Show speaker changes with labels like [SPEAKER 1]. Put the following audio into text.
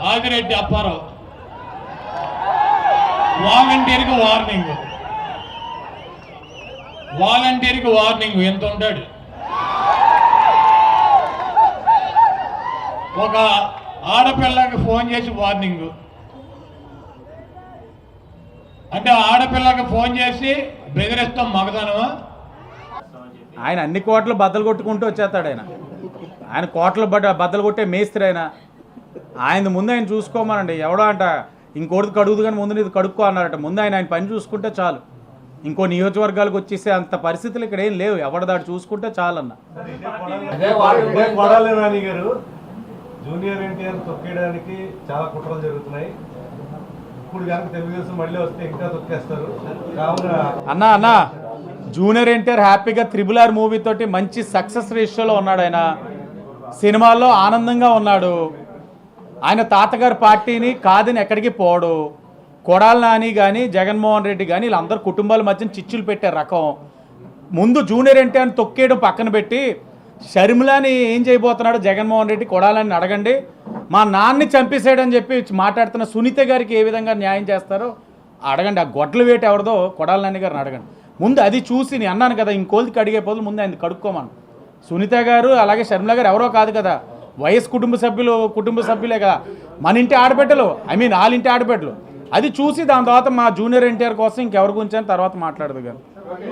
[SPEAKER 1] Adireddy Apparao వాలంటీర్కి warning ఎంత ఉంటాడు. ఒక ఆడపిల్లకి ఫోన్ చేసి వార్నింగ్ అంటే ఆడపిల్లకి ఫోన్ చేసి బెదిరిస్తాం మగదనమా?
[SPEAKER 2] ఆయన అన్ని కోట్లు బద్దలు కొట్టుకుంటూ వచ్చేస్తాడు. ఆయన కోట్లు బద్దలు కొట్టే మేస్త్రి ఆయన ముందు ఆయన చూసుకోమనండి. ఎవడో అంట ఇంకోటిది కడుగుదు కానీ ముందు నీది కడుక్కో అన్నారట. ముందు ఆయన పని చూసుకుంటే చాలు. ఇంకో నియోజకవర్గాలకు వచ్చేసే అంత పరిస్థితులు ఇక్కడ ఏం లేవు. ఎవడదాడు చూసుకుంటే చాలన్న.
[SPEAKER 3] జూనియర్ ఎన్టీఆర్ తొక్కేయడానికి చాలా కుట్రలు జరుగుతున్నాయి. ఇప్పుడు కనుక తెలుగుదేశం మళ్ళీ వస్తే ఇంకా తొక్కేస్తారు.
[SPEAKER 2] అన్న జూనియర్ ఎన్టీఆర్ హ్యాపీగా RRR మూవీ తోటి మంచి సక్సెస్ రేషియోలో ఉన్నాడు. ఆయన సినిమాల్లో ఆనందంగా ఉన్నాడు. ఆయన తాతగారి పార్టీని కాదని ఎక్కడికి పోడు. కొడాలి నాని కానీ జగన్మోహన్ రెడ్డి కానీ వీళ్ళందరూ కుటుంబాల మధ్యన చిచ్చులు పెట్టే రకం. ముందు జూనియర్ ఎన్టీఆర్ని తొక్కేయడం పక్కన పెట్టి షర్మిలాని ఏం చేయబోతున్నాడు జగన్మోహన్ రెడ్డి కొడాలని అడగండి. మా నాన్ని చంపేసాడని చెప్పి మాట్లాడుతున్న సునీత గారికి ఏ విధంగా న్యాయం చేస్తారో అడగండి. ఆ గొడ్ల వేట ఎవరిదో కొడాలి నాని గారిని అడగండి. ముందు అది చూసి నేను అన్నాను కదా, ఇంకోళ్ళకి అడిగే బదులు ముందు ఆయన కడుక్కోమను. సునీత గారు అలాగే షర్మిల గారు ఎవరో కాదు కదా, వైఎస్ కుటుంబ సభ్యులే కదా, మన ఇంటి ఆడబిడ్డలు. వాళ్ళ ఇంటి ఆడబిడ్డలు. అది చూసి దాని తర్వాత మా జూనియర్ ఎన్టీఆర్ కోసం ఇంకెవరి గురించి అని తర్వాత మాట్లాడదు కానీ